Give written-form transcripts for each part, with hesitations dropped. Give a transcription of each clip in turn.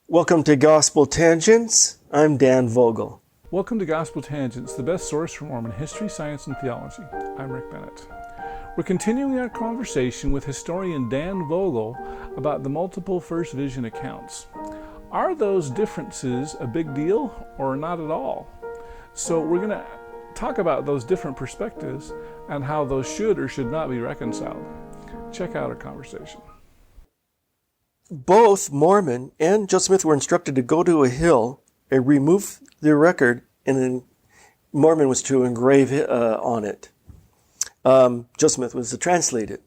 Welcome to Gospel Tangents. I'm Dan Vogel. Welcome to Gospel Tangents, the best source for Mormon history, science, and theology. I'm Rick Bennett. We're continuing our conversation with historian Dan Vogel about the multiple first vision accounts. Are those differences a big deal or not at all? So we're going to talk about those different perspectives and how those should or should not be reconciled. Check out our conversation. Both Mormon and Joseph Smith were instructed to go to a hill and remove the record, and then Mormon was to engrave on it. Joseph Smith was to translate it.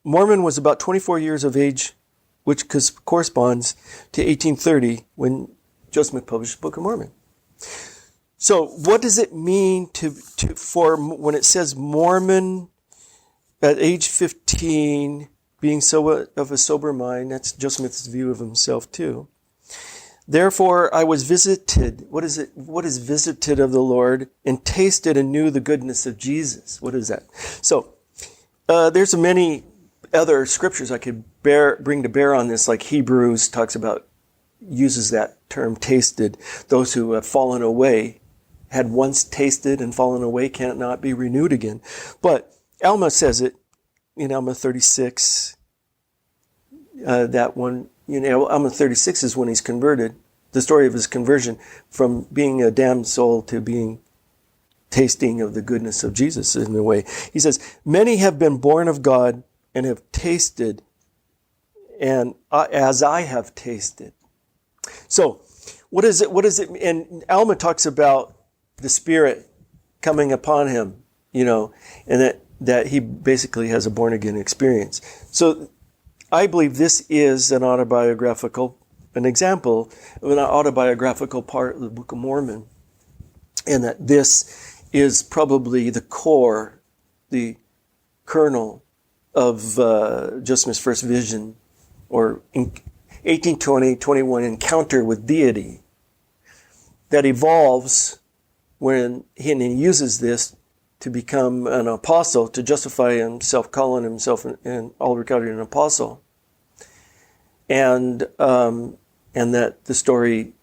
Mormon was about 24 years of age, which corresponds to 1830 when Joseph Smith published the Book of Mormon. So what does it mean for when it says Mormon at age 15 being so of a sober mind? That's Joseph Smith's view of himself too. Therefore, I was visited. What is it? What is visited of the Lord and tasted anew the goodness of Jesus? What is that? So, there's many other scriptures I could bring to bear on this, like Hebrews uses that term tasted. Those who have fallen away had once tasted and fallen away cannot be renewed again. But Alma says it in Alma 36. That one, Alma 36 is when he's converted. The story of his conversion from being a damned soul to being tasting of the goodness of Jesus in a way. He says, many have been born of God and have tasted, and as I have tasted. So, what is it? And Alma talks about the Spirit coming upon him, and that he basically has a born again experience. So, I believe this is an example of an autobiographical part of the Book of Mormon, and that this is probably the core, the kernel of Joseph Smith's first vision, or 1820-21 encounter with deity that evolves when he uses this to become an apostle, to justify himself, calling himself and all regarded an apostle, and that the story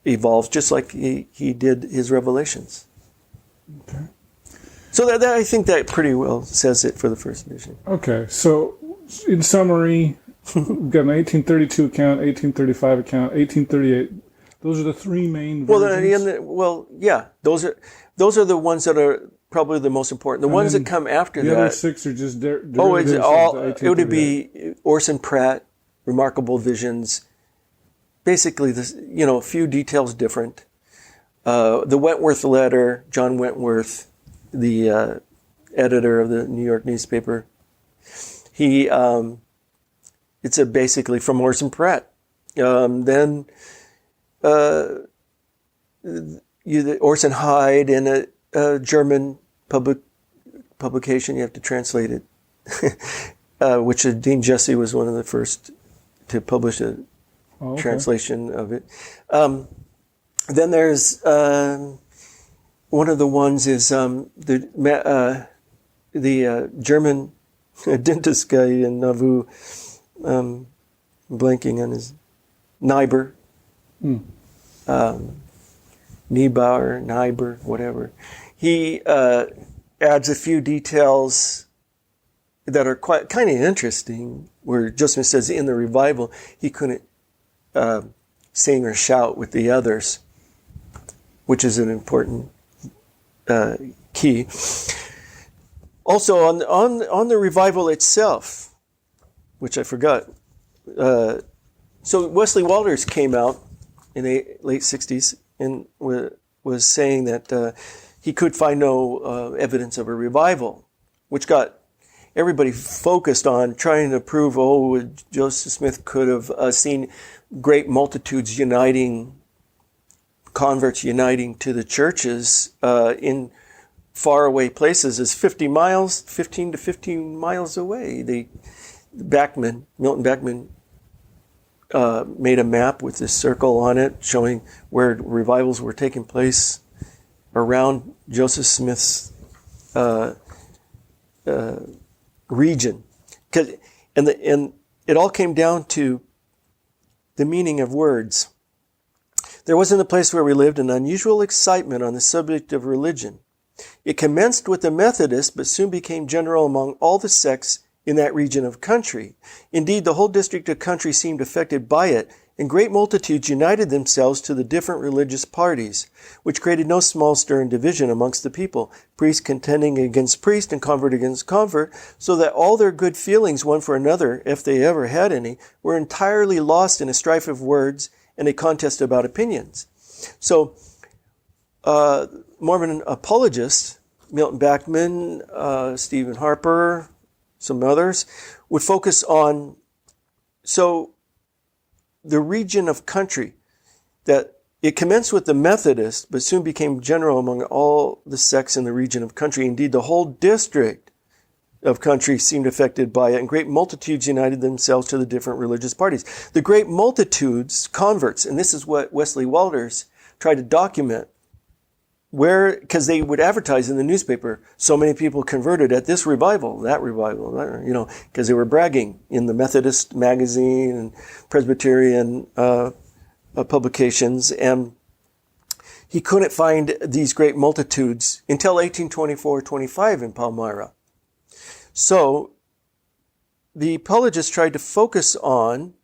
evolves just like he did his revelations. Okay. So that I think that pretty well says it for the first vision. Okay, so in summary, we've got an 1832 account, 1835 account, 1838. Those are the three main versions. Those are the ones that are probably the most important. The ones that come after that. The other six are just derivatives it would be Orson Pratt, Remarkable Visions. Basically, a few details different. The Wentworth letter, John Wentworth, the editor of the New York newspaper, it's basically from Orson Pratt. Then Orson Hyde in a German publication, you have to translate it, which Dean Jesse was one of the first to publish a translation of it. Then there's one of the ones is the German dentist guy in Nauvoo, blanking on his Niebuhr. Niebuhr, whatever. He adds a few details that are kind of interesting, where Joseph Smith says in the revival he couldn't sing or shout with the others, which is an important key. Also on the revival itself, which I forgot. So Wesley Walters came out in the late 60s and was saying that he could find no evidence of a revival, which got everybody focused on trying to prove, Joseph Smith could have seen great multitudes converts uniting to the churches in faraway places as 15 to 15 miles away. Milton Bachman made a map with this circle on it showing where revivals were taking place around Joseph Smith's region. And it all came down to the meaning of words. There was in the place where we lived an unusual excitement on the subject of religion. It commenced with the Methodists, but soon became general among all the sects in that region of country. Indeed, the whole district of country seemed affected by it, and great multitudes united themselves to the different religious parties, which created no small stir and division amongst the people, priest contending against priest and convert against convert, so that all their good feelings one for another, if they ever had any, were entirely lost in a strife of words and a contest about opinions. So, Mormon apologists, Milton Bachman, Stephen Harper, some others, would focus on, the region of country, that it commenced with the Methodists, but soon became general among all the sects in the region of country. Indeed, the whole district of country seemed affected by it, and great multitudes united themselves to the different religious parties. The great multitudes, converts, and this is what Wesley Walters tried to document, because they would advertise in the newspaper, so many people converted at this revival, that revival, because they were bragging in the Methodist magazine and Presbyterian publications. And he couldn't find these great multitudes until 1824-25 in Palmyra. So the apologists tried to focus on,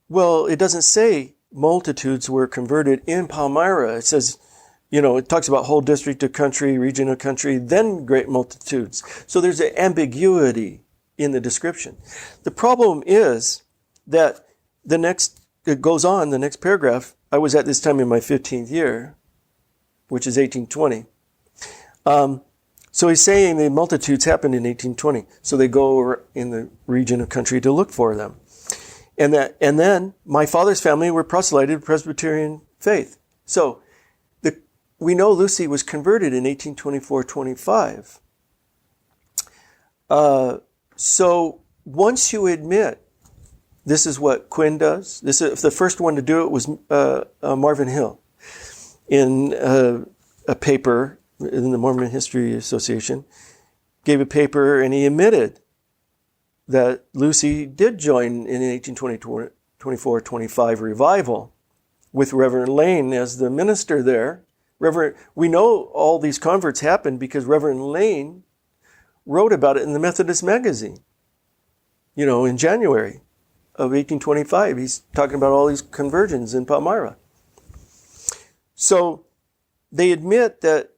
well, it doesn't say multitudes were converted in Palmyra. It says, it talks about whole district of country, region of country, then great multitudes. So there's an ambiguity in the description. The problem is that it goes on, the next paragraph, I was at this time in my 15th year, which is 1820. So he's saying the multitudes happened in 1820. So they go in the region of country to look for them. And then my father's family were proselyted Presbyterian faith. So we know Lucy was converted in 1824-25. So once you admit, this is what Quinn does. The first one to do it was Marvin Hill in a paper in the Mormon History Association. Gave a paper and he admitted that Lucy did join in an 1824-25 revival with Reverend Lane as the minister there. We know all these converts happened because Reverend Lane wrote about it in the Methodist magazine, in January of 1825. He's talking about all these conversions in Palmyra. So they admit that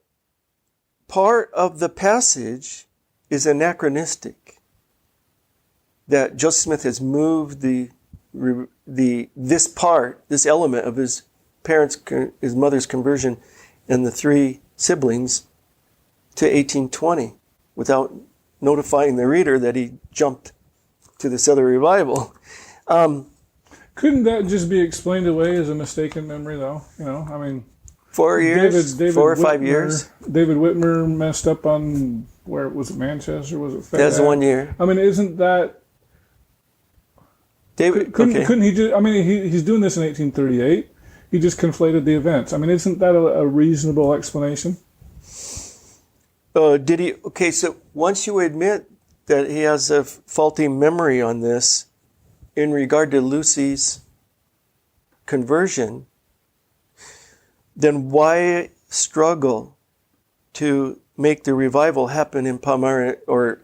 part of the passage is anachronistic, that Joseph Smith has moved this element of his mother's conversion and the three siblings to 1820 without notifying the reader that he jumped to this other revival. Couldn't that just be explained away as a mistaken memory, though? 4 years, David 4 or 5 years. David Whitmer messed up on, where was it, Manchester? Was it? That's 1 year. Isn't that... David, couldn't he do... he's doing this in 1838. He just conflated the events. Isn't that a reasonable explanation? Did he? Okay, so once you admit that he has a faulty memory on this in regard to Lucy's conversion, then why struggle to make the revival happen in Palmyra, or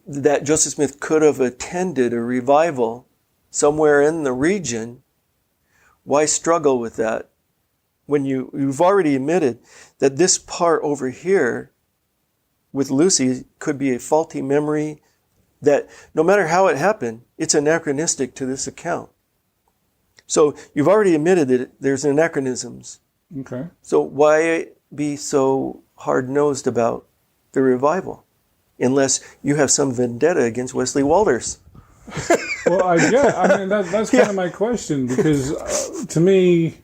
that Joseph Smith could have attended a revival somewhere in the region? Why struggle with that when you've already admitted that this part over here with Lucy could be a faulty memory, that no matter how it happened, it's anachronistic to this account. So you've already admitted that there's anachronisms. Okay. So why be so hard-nosed about the revival unless you have some vendetta against Wesley Walters? Well, that's kind of my question, because to me,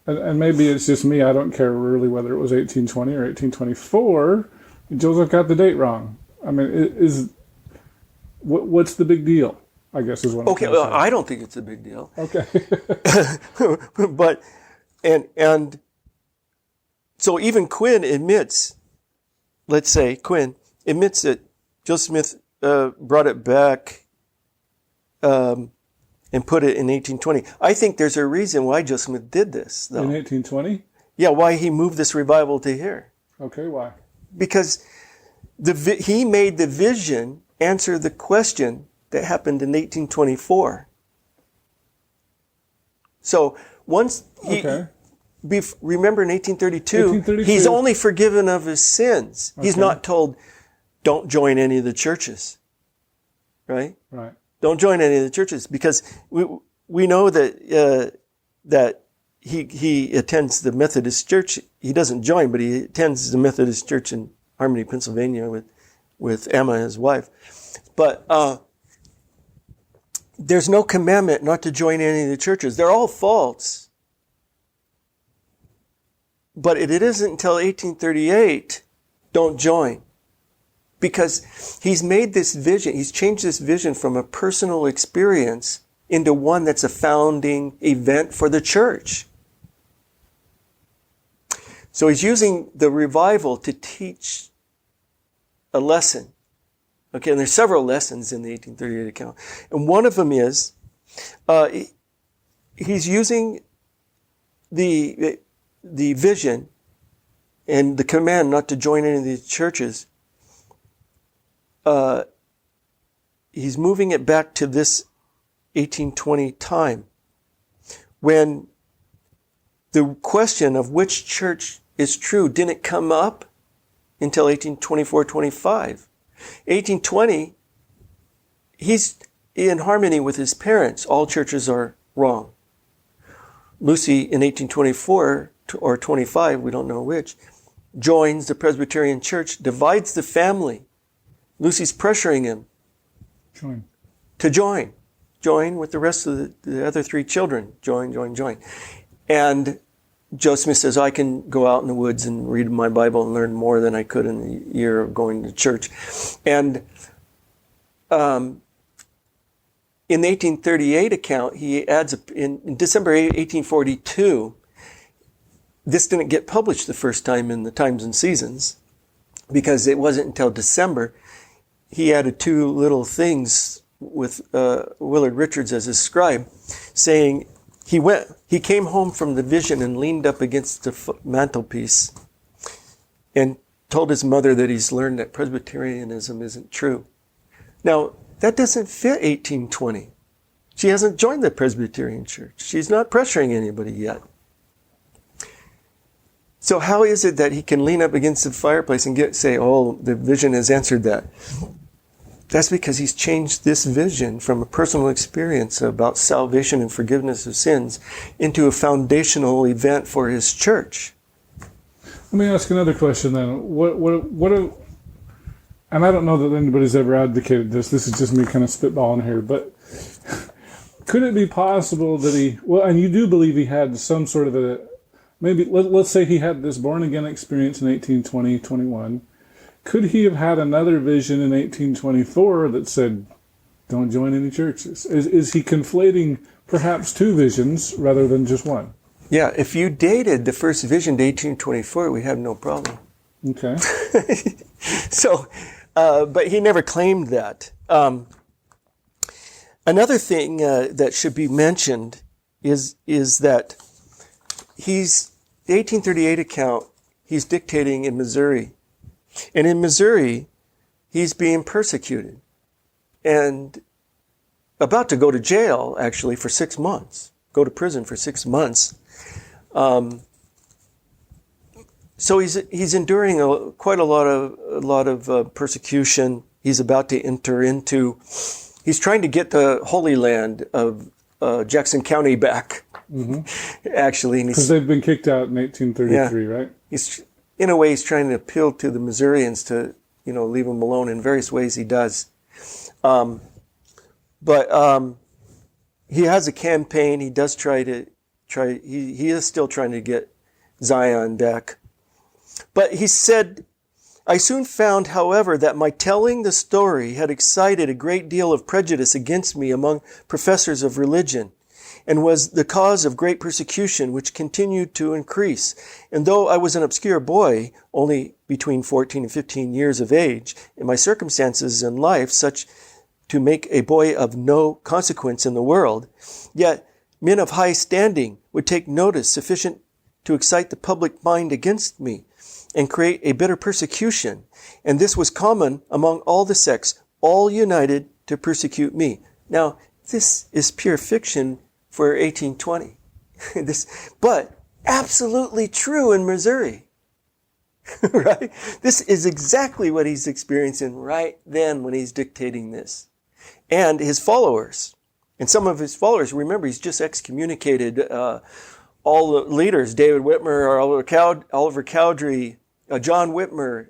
and maybe it's just me, I don't care really whether it was 1820 or 1824, Joseph got the date wrong. What's the big deal, I guess is what I'm saying. I don't think it's a big deal. Okay. But, and so even Quinn admits, let's say Quinn admits that Joseph Smith brought it back and put it in 1820. I think there's a reason why Joseph Smith did this, though. In 1820? Yeah, why he moved this revival to here. Okay, why? Because he made the vision answer the question that happened in 1824. So once he... Okay. Remember in 1832, he's only forgiven of his sins. Okay. He's not told, don't join any of the churches. Right? Right. Don't join any of the churches, because we know that he attends the Methodist Church. He doesn't join, but he attends the Methodist Church in Harmony, Pennsylvania with Emma, his wife. But there's no commandment not to join any of the churches. They're all false. But it isn't until 1838, don't join. Because he's made this vision, he's changed this vision from a personal experience into one that's a founding event for the church. So he's using the revival to teach a lesson. Okay, and there's several lessons in the 1838 account. And one of them is, he's using the vision and the command not to join any of these churches. He's moving it back to this 1820 time, when the question of which church is true didn't come up until 1824-25. 1820, he's in harmony with his parents. All churches are wrong. Lucy in 1824 or 25, we don't know which, joins the Presbyterian Church, divides the family. Lucy's pressuring him to join. Join with the rest of the other three children. Join. And Joseph Smith says, I can go out in the woods and read my Bible and learn more than I could in a year of going to church. And in the 1838 account, he adds, in December 1842, this didn't get published the first time in the Times and Seasons, because it wasn't until December he added two little things with Willard Richards as his scribe, saying he came home from the vision and leaned up against the mantelpiece and told his mother that he's learned that Presbyterianism isn't true. Now, that doesn't fit 1820. She hasn't joined the Presbyterian Church. She's not pressuring anybody yet. So how is it that he can lean up against the fireplace and say, oh, the vision has answered that? That's because he's changed this vision from a personal experience about salvation and forgiveness of sins into a foundational event for his church. Let me ask another question then. And I don't know that anybody's ever advocated this. This is just me kind of spitballing here. But could it be possible that and you do believe he had some sort of maybe let's say he had this born-again experience in 1820, 21. Could he have had another vision in 1824 that said, don't join any churches? Is he conflating perhaps two visions rather than just one? Yeah, if you dated the first vision to 1824, we have no problem. Okay. So, but he never claimed that. Another thing that should be mentioned is that the 1838 account, he's dictating in Missouri. And in Missouri, he's being persecuted and about to go to jail, actually, for 6 months, go to prison for 6 months. So he's enduring quite a lot of persecution. He's about to enter into, he's trying to get the Holy Land of Jackson County back, actually. Because they've been kicked out in 1833, right? In a way, he's trying to appeal to the Missourians to, leave him alone. In various ways, he does. But he has a campaign. He does he is still trying to get Zion back. But he said, I soon found, however, that my telling the story had excited a great deal of prejudice against me among professors of religion, and was the cause of great persecution which continued to increase. And though I was an obscure boy, only between 14 and 15 years of age, and my circumstances in life such to make a boy of no consequence in the world. Yet men of high standing would take notice sufficient to excite the public mind against me and create a bitter persecution. And this was common among all the sects, all united to persecute me. Now, this is pure fiction for 1820. But absolutely true in Missouri. Right? This is exactly what he's experiencing right then when he's dictating this. And his followers. And some of his followers, remember, he's just excommunicated all the leaders, David Whitmer, Oliver Cowdery, John Whitmer,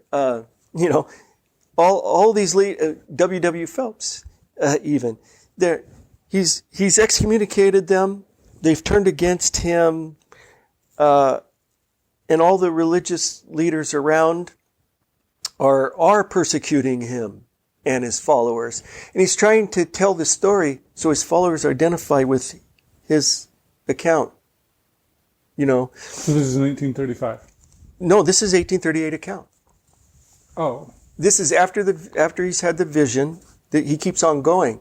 all these W.W. Phelps, even. He's excommunicated them. They've turned against him. And all the religious leaders around are persecuting him and his followers. And he's trying to tell the story so his followers identify with his account. So this is in 1835? No, this is 1838 account. Oh. This is after he's had the vision that he keeps on going.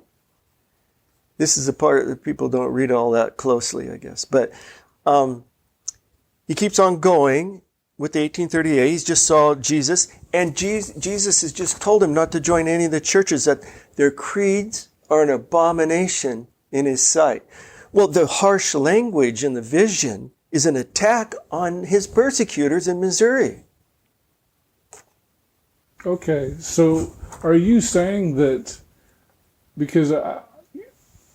This is the part that people don't read all that closely, I guess. But he keeps on going with the 1838. He's just saw Jesus, and Jesus has just told him not to join any of the churches, that their creeds are an abomination in his sight. Well, the harsh language in the vision is an attack on his persecutors in Missouri. Okay, so are you saying that, because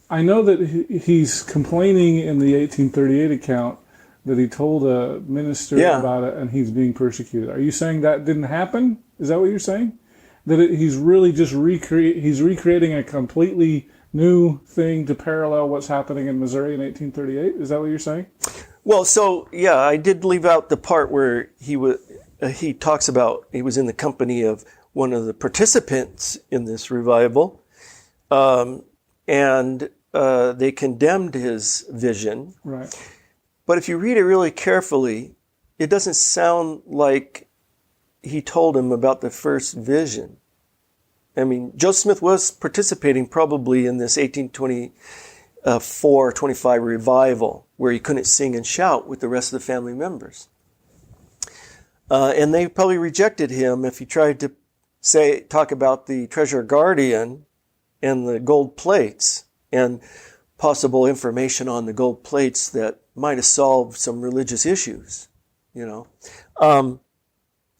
I know that he's complaining in the 1838 account that he told a minister about it and he's being persecuted. Are you saying that didn't happen? Is that what you're saying? That he's really just recreating a completely new thing to parallel what's happening in Missouri in 1838? Is that what you're saying? Well, I did leave out the part where he talks about he was in the company of one of the participants in this revival, and they condemned his vision. Right. But if you read it really carefully, it doesn't sound like he told him about the first vision. I mean, Joseph Smith was participating probably in this 1824-25 revival where he couldn't sing and shout with the rest of the family members. And they probably rejected him if he tried to talk about the treasure guardian and the gold plates and possible information on the gold plates that might have solved some religious issues,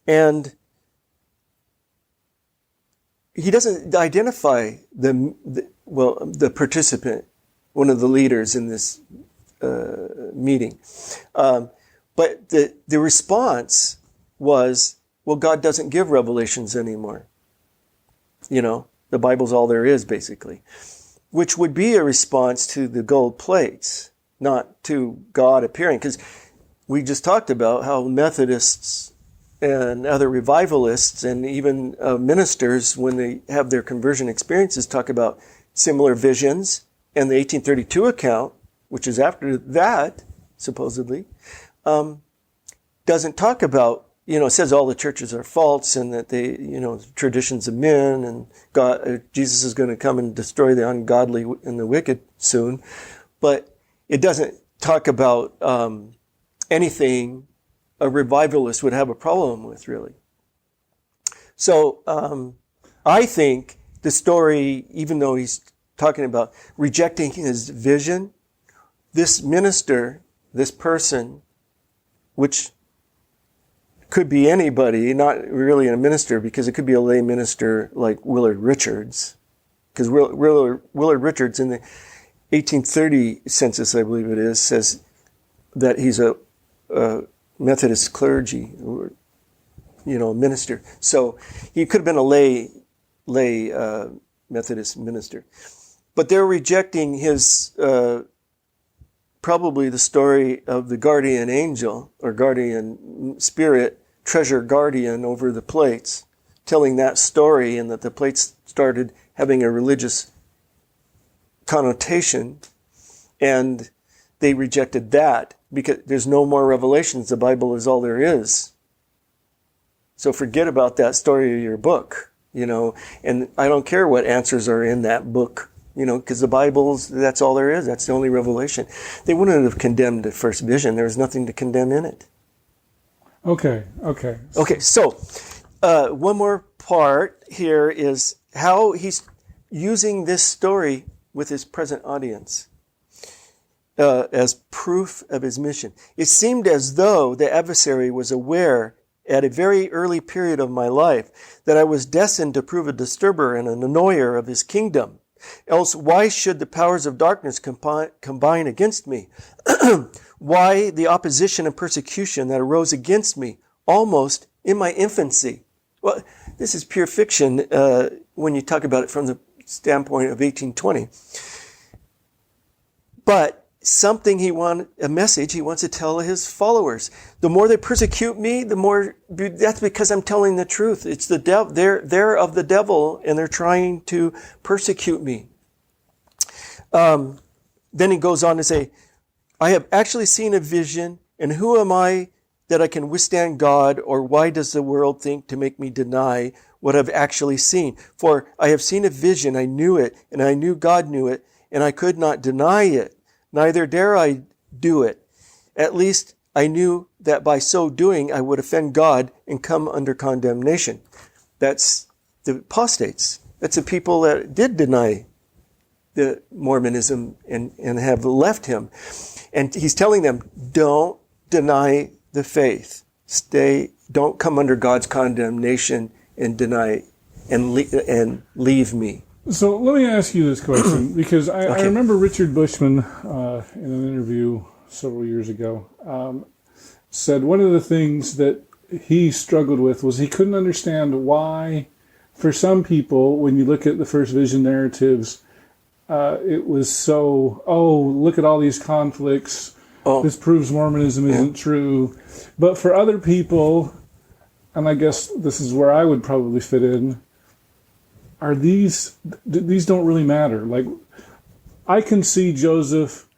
and he doesn't identify the participant, one of the leaders in this meeting. But the response was, well, God doesn't give revelations anymore. The Bible's all there is, basically. Which would be a response to the gold plates, not to God appearing. Because we just talked about how Methodists and other revivalists and even ministers, when they have their conversion experiences, talk about similar visions. And the 1832 account, which is after that, supposedly, doesn't talk about, it says all the churches are false and that they, traditions of men and God, Jesus is going to come and destroy the ungodly and the wicked soon. But it doesn't talk about anything a revivalist would have a problem with, really. So I think the story, even though he's talking about rejecting his vision, this minister, this person, which could be anybody, not really a minister, because it could be a lay minister like Willard Richards. Because Willard Richards in the 1830 census, I believe it is, says that he's a Methodist clergy, or, minister. So he could have been a lay Methodist minister. But they're rejecting his, probably the story of the guardian angel or guardian spirit, treasure guardian over the plates, telling that story, and that the plates started having a religious connotation, and they rejected that because there's no more revelations. The Bible is all there is. So forget about that story of your book. and I don't care what answers are in that book, because the Bible's, that's all there is. That's the only revelation. They wouldn't have condemned the first vision. There was nothing to condemn in it. Okay. So one more part here is how he's using this story with his present audience as proof of his mission. It seemed as though the adversary was aware at a very early period of my life that I was destined to prove a disturber and an annoyer of his kingdom. Else, why should the powers of darkness combine against me? Why the opposition and persecution that arose against me almost in my infancy? Well, this is pure fiction when you talk about it from the standpoint of 1820. But a message he wants to tell his followers. The more they persecute me, the more, that's because I'm telling the truth. It's the devil. They're of the devil, and they're trying to persecute me. Then he goes on to say, I have actually seen a vision, and who am I that I can withstand God, or why does the world think to make me deny what I've actually seen? For I have seen a vision, I knew it, and I knew God knew it, and I could not deny it. Neither dare I do it. At least I knew that by so doing I would offend God and come under condemnation. That's the apostates. That's the people that did deny the Mormonism and have left him. And he's telling them, don't deny the faith. Don't come under God's condemnation and deny and leave me. So let me ask you this question, because I remember Richard Bushman in an interview several years ago said one of the things that he struggled with was he couldn't understand why, for some people, when you look at the first vision narratives, it was so, look at all these conflicts. This proves Mormonism isn't true. But for other people, and I guess this is where I would probably fit in, these don't really matter. Like, I can see Joseph,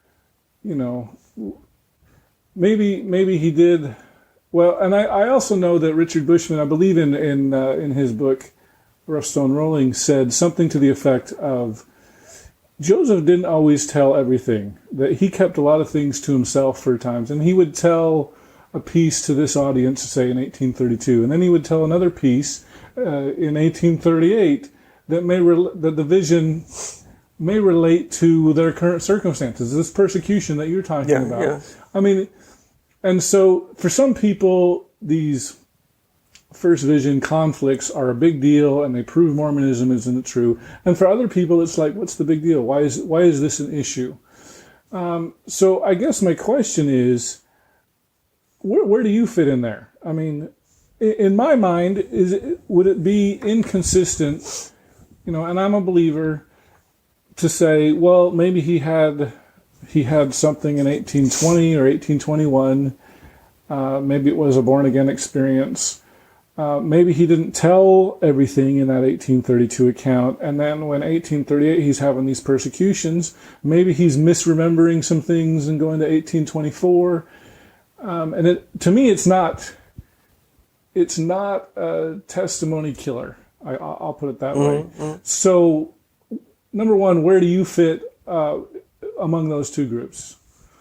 maybe he did well, and I also know that Richard Bushman, I believe in his book Rough Stone Rolling, said something to the effect of Joseph didn't always tell everything, that he kept a lot of things to himself for times, and he would tell a piece to this audience, say in 1832, and then he would tell another piece in 1838 that the vision may relate to their current circumstances, this persecution that you're talking about. Yeah. I mean, and so for some people, these first vision conflicts are a big deal, and they prove Mormonism isn't true. And for other people, it's like, what's the big deal? Why is this an issue? So I guess my question is, where do you fit in there? I mean, in my mind, would it be inconsistent? And I'm a believer, to say, well, maybe he had something in 1820 or 1821. Maybe it was a born-again experience. Maybe he didn't tell everything in that 1832 account. And then when 1838 he's having these persecutions, maybe he's misremembering some things and going to 1824. And to me, it's not a testimony killer. I'll put it that way. So, number one, where do you fit among those two groups?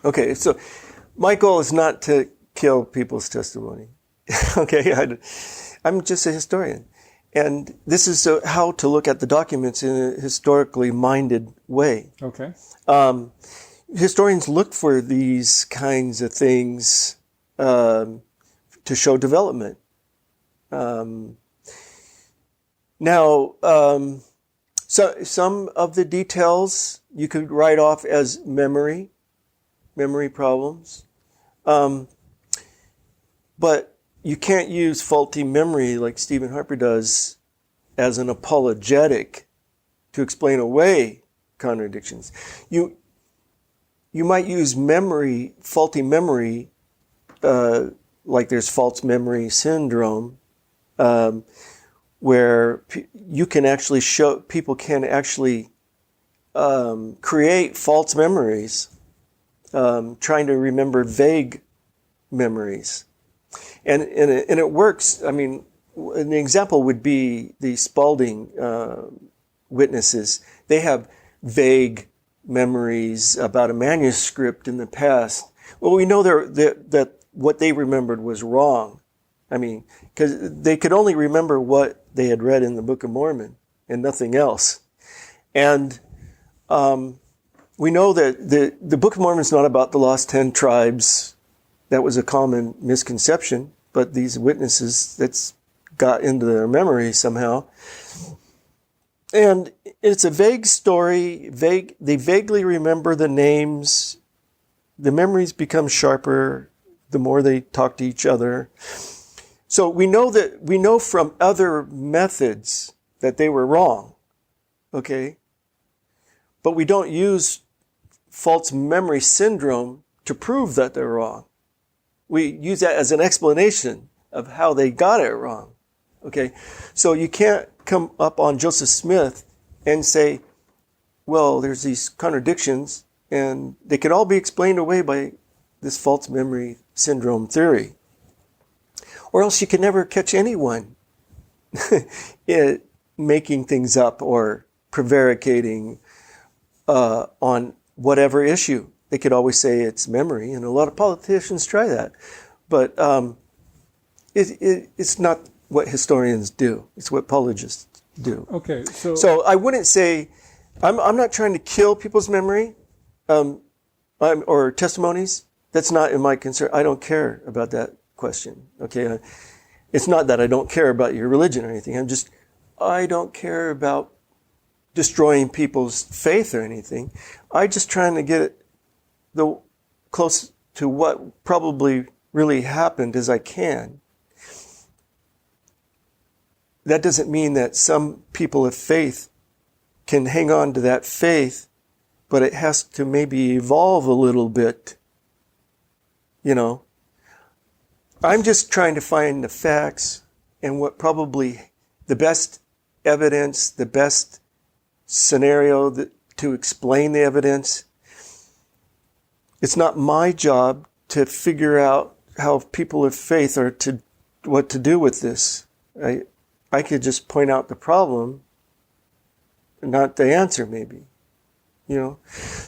Okay, so my goal is not to kill people's testimony. Okay, I'm just a historian. And this is how to look at the documents in a historically minded way. Okay. Historians look for these kinds of things to show development. Now, so some of the details you could write off as memory problems. But you can't use faulty memory like Stephen Harper does as an apologetic to explain away contradictions. You might use faulty memory, like there's false memory syndrome, where you can actually people can actually create false memories, trying to remember vague memories. And it works. I mean, an example would be the Spalding witnesses. They have vague memories about a manuscript in the past. Well, we know that what they remembered was wrong. I mean, because they could only remember what they had read in the Book of Mormon and nothing else. And we know that the Book of Mormon is not about the lost 10 tribes. That was a common misconception, but these witnesses, that's got into their memory somehow. And it's a vague story. They vaguely remember the names. The memories become sharper the more they talk to each other. So we know from other methods that they were wrong. Okay? But we don't use false memory syndrome to prove that they're wrong. We use that as an explanation of how they got it wrong. Okay? So you can't come up on Joseph Smith and say, well, there's these contradictions, and they could all be explained away by this false memory syndrome theory. Or else you can never catch anyone making things up or prevaricating on whatever issue. They could always say it's memory, and a lot of politicians try that. But it's not what historians do. It's what apologists do. Okay, so I wouldn't say, I'm not trying to kill people's memory or testimonies. That's not in my concern. I don't care about that question. Okay, it's not that I don't care about your religion or anything. I don't care about destroying people's faith or anything. I'm just trying to get the close to what probably really happened as I can. That doesn't mean that some people of faith can hang on to that faith, but it has to maybe evolve a little bit. You know, I'm just trying to find the facts and what probably the best evidence, the best scenario to explain the evidence. It's not my job to figure out how people of faith are what to do with this. I could just point out the problem, not the answer maybe, you know.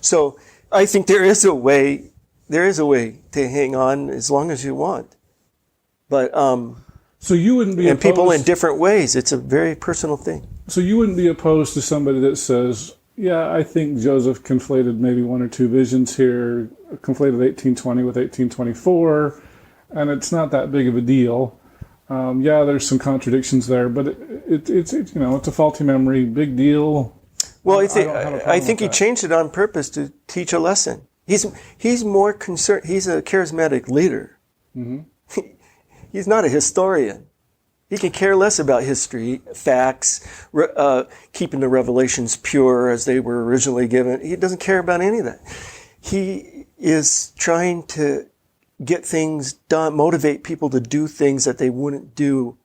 So I think there is a way to hang on as long as you want. But so you wouldn't be and opposed, people in different ways. It's a very personal thing. So you wouldn't be opposed to somebody that says, yeah, I think Joseph conflated maybe one or two visions here, conflated 1820 with 1824, and it's not that big of a deal. Yeah, there's some contradictions there, but it's you know, it's a faulty memory, big deal. Well, I think he changed it on purpose to teach a lesson. He's more concerned. He's a charismatic leader. Mm-hmm. He's not a historian. He can care less about history, facts, keeping the revelations pure as they were originally given. He doesn't care about any of that. He is trying to get things done, motivate people to do things that they wouldn't do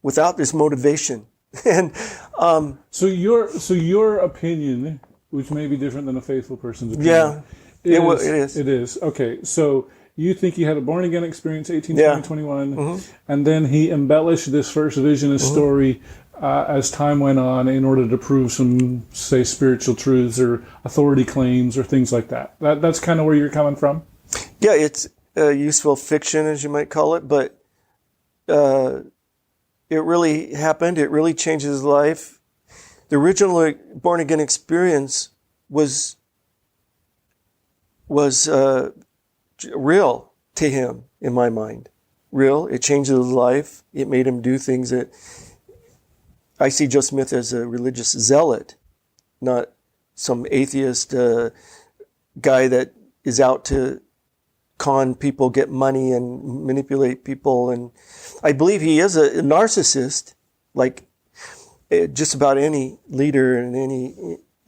without this motivation. And so your opinion, which may be different than a faithful person's opinion, it is. It is. Okay, so you think he had a born-again experience, 1821, mm-hmm. and then he embellished this first vision and story as time went on in order to prove some, say, spiritual truths or authority claims or things like that. That's kind of where you're coming from? Yeah, it's useful fiction, as you might call it, but it really happened. It really changed his life. The original born-again experience was real to him, in my mind. Real. It changed his life. It made him do things that... I see Joe Smith as a religious zealot, not some atheist guy that is out to con people, get money, and manipulate people. And I believe he is a narcissist, like just about any leader in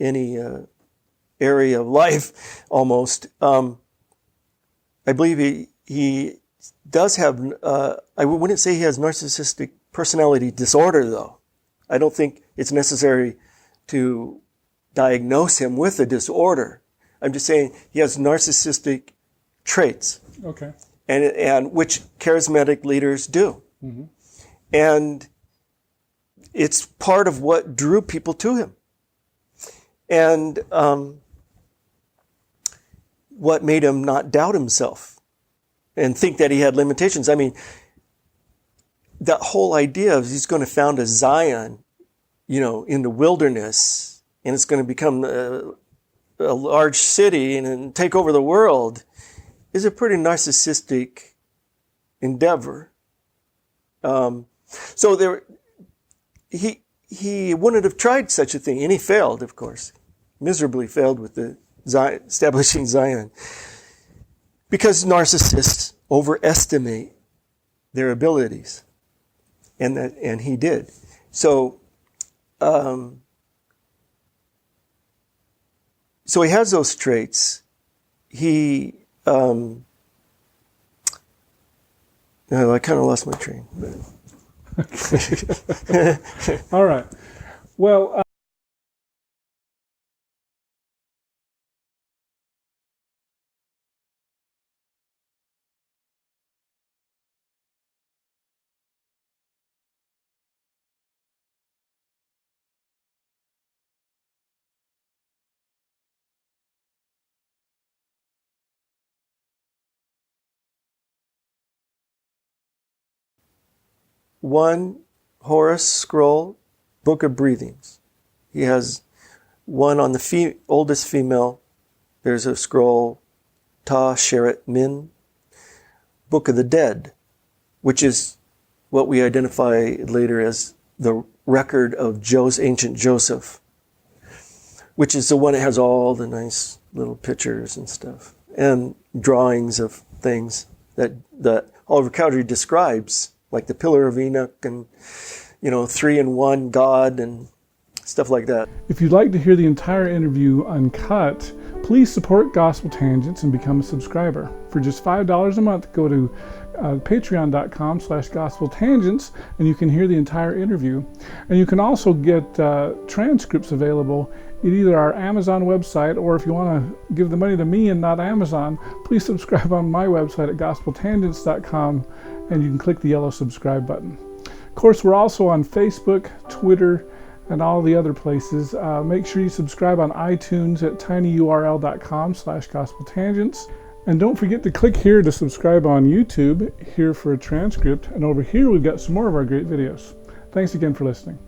any area of life, almost. I believe he does have, I wouldn't say he has narcissistic personality disorder, though. I don't think it's necessary to diagnose him with a disorder. I'm just saying he has narcissistic traits. Okay. And which charismatic leaders do. Mm-hmm. And it's part of what drew people to him. And what made him not doubt himself and think that he had limitations. I mean, that whole idea of he's going to found a Zion, in the wilderness, and it's going to become a large city and take over the world, is a pretty narcissistic endeavor. So he wouldn't have tried such a thing, and he failed, of course, miserably failed with the establishing Zion, because narcissists overestimate their abilities, and he did. So, so he has those traits. I kind of lost my train. All right. Well. One Horus scroll, Book of Breathings. He has one on the oldest female. There's a scroll, Ta Sheret Min, Book of the Dead, which is what we identify later as the record of ancient Joseph, which is the one that has all the nice little pictures and stuff and drawings of things that Oliver Cowdery describes, like the Pillar of Enoch and, 3-in-1 God and stuff like that. If you'd like to hear the entire interview uncut, please support Gospel Tangents and become a subscriber. For just $5 a month, go to patreon.com/gospeltangents and you can hear the entire interview. And you can also get transcripts available at either our Amazon website, or if you want to give the money to me and not Amazon, please subscribe on my website at gospeltangents.com, and you can click the yellow subscribe button. Of course, we're also on Facebook, Twitter, and all the other places. Make sure you subscribe on iTunes at tinyurl.com/gospeltangents. And don't forget to click here to subscribe on YouTube, here for a transcript, and over here we've got some more of our great videos. Thanks again for listening.